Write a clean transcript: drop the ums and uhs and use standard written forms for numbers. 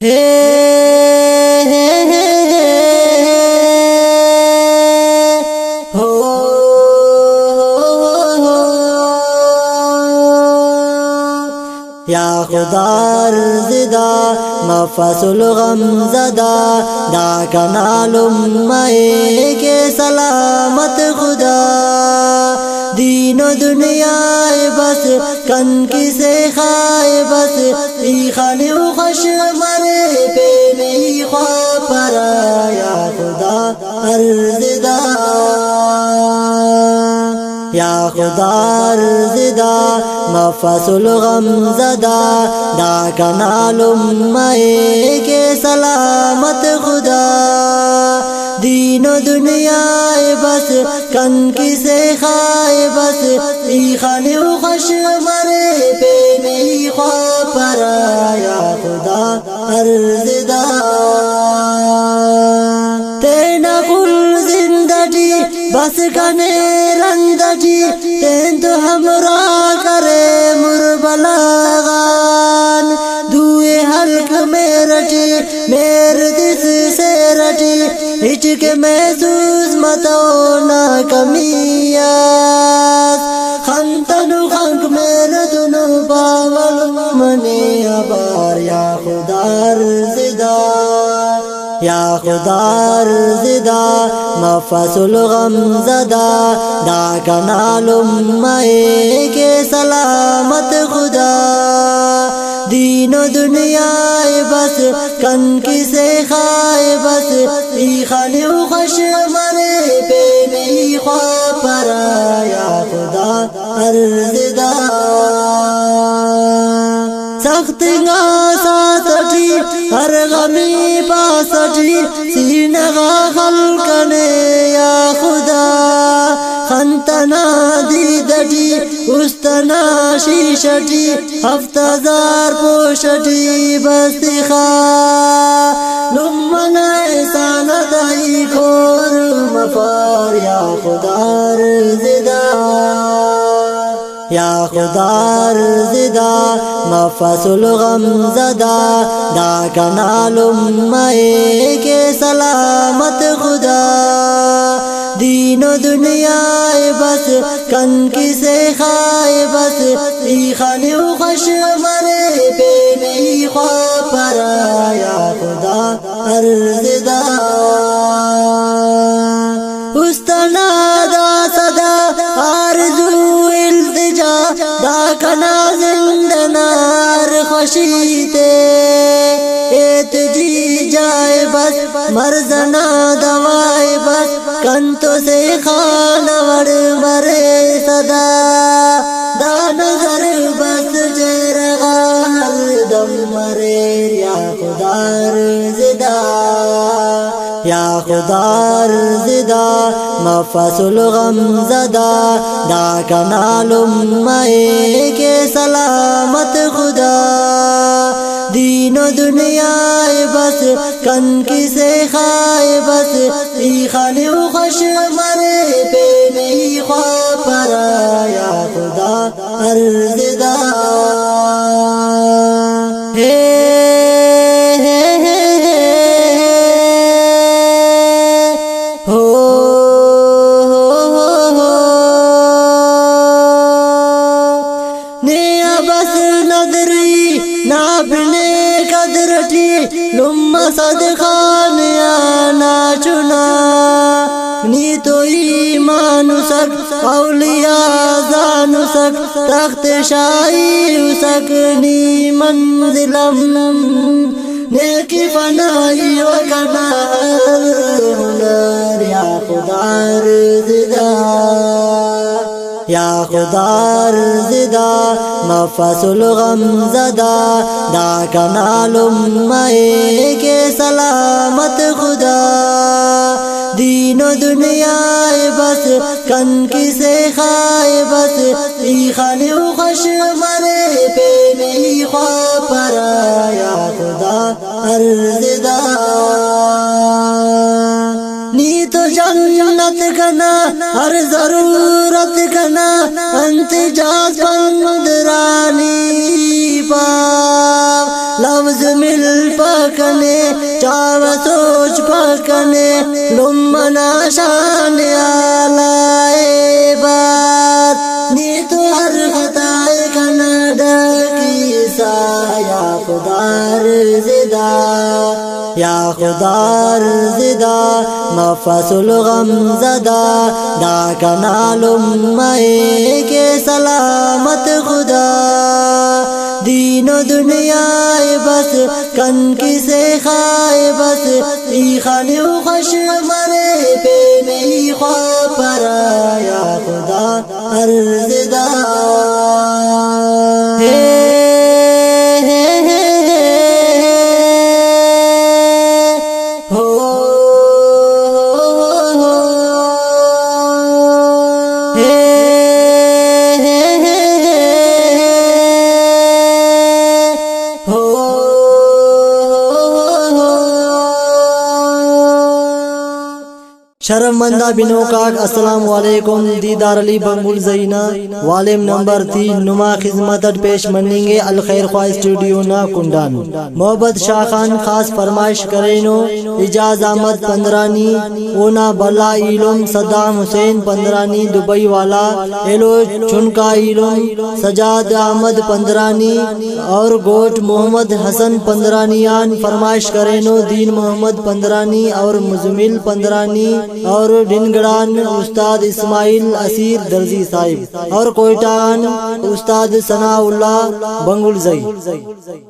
हे हे हे हो या खुदा अर्ज़दा मफ़सुल गमज़दा दा कनालुम माए के सलामत खुदा दीनो दुनिया बस कन किसे खाए बस ई खाने खुश मरे पे नहीं ख्वा परा या खुदा अर्ज़दा या खुदा अर्ज़दा मफ़सुल गमज़दा दा कनालुम माए के सलामत खुदा दीनो दुनिया बस कन किसे खाए बस ई खाने खुश मरे पे नहीं ख्वा परा या खुदा अर्ज़दा तेना कुल जिंदगी बस कने रंदगी तेन तो हमरा करे मुरबलागान दुए हल्क में रटी मेरे दिस से रटी हिचक महसूस मतो ना कमियात खंतनु खंक मेरे दुनु बावल मने अबार या खुदा अर्ज़दा या खुदा अर्ज़दा मफ़सुल गमज़दा दा कनालुम माए के सलामत खुदा दीनो दुनिया बस कन किसे खाए बस ई खाने खुश मरे पे नहीं ख्वा परा या खुदा अर्ज़दा सख्तिंगा सासठी हर गमी बासठी सीनगा खलकने या खुदा खंतना दीदटी उस्तना शीशटी हफ्ताजार पोशटी बस्तिखा लुम्मना ऐसाना दाई खोर मफार या खुदा अर्ज़दा या खुदा अर्ज़दा मफ़सुल गमज़दा दा कनालुम माए के सलामत खुदा दीनो दुनिया बस कन किसे खाए बस ई खाने खुश मरे पे नहीं ख्वा परा या खुदा अर्ज़दा उस्तना दा सदा आरज़ू इल्तिजा दा कना जिंदनार खुशीते एत जी जाए बस मर्जना दवाए बस कंतो से खानवर मरे सदा दा नजर बस चेहरा हर दम मरे या खुदा अर्ज़दा या खुदा अर्ज़दा मफ़सुल गमज़दा दा कनालुम माए के सलामत खुदा दीनो दुनिया बस कन किसे खाए बस ई खाने खुश मरे पे नहीं ख्वा परा या खुदा अर्ज़दा हे हो ने बस नदरी नाबने कदरटी लुम्मा सदखान या ना चुना नी तो ईमानुसक औलिया जानुसक तख्त शाही उसक नी मंजिलम नेकी फनाई वकनार हुनर या खुदा अर्ज़दा या खुदा अर्ज़दा मफ़सुल गमज़दा दा कनालुम माए के सलामत खुदा दीनो दुनिया बस कन किसे खाए बस ई खाने खुश मरे पे नहीं ख्वा परा या खुदा अर्ज़दा नी तो जन्नत कना हर जरूरत कना अंतजाज पंदरानी पा लफ्ज़ मुजमिल पकने चाव सोच पकने लुम्मना शान आलाए बात नी तो हर खताए कनाडा की या खुदार जिदा या खुदार जिदा मफसुल गम ज़दा दा कनालुम मए के सलामत खुदा दीनो दुनिया बस कन किसे खाए बस ई खाने खुश मरे पे नहीं ख्वा परा या खुदा अर्ज़दा शर्मंदा बिनो काक अस्सलाम वालेकुम दीदार अली बंगुल ज़ईना वालिम नंबर 3 नुमा खिदमत पेश मनिंगे अल खैर ख्वा स्टूडियो ना कुंडान मोहब्बत शाह खान खास फरमाइश करेनो इजाज अहमद पंदरानी ओना बल्ला इलम सद्दाम हुसैन पंदरानी दुबई वाला एलो चुनका इलम सजाद अहमद पंदरानी और गोट मोहम्मद हसन पंदरानियान फरमाइश करेनो दीन मोहम्मद पंदरानी और मुजमिल पंदरानी और डिनगड़ान उस्ताद इस्माइल असीर दर्जी साहिब और कोयटान उस्ताद सनाउल्लाह बंगुल ज़ई।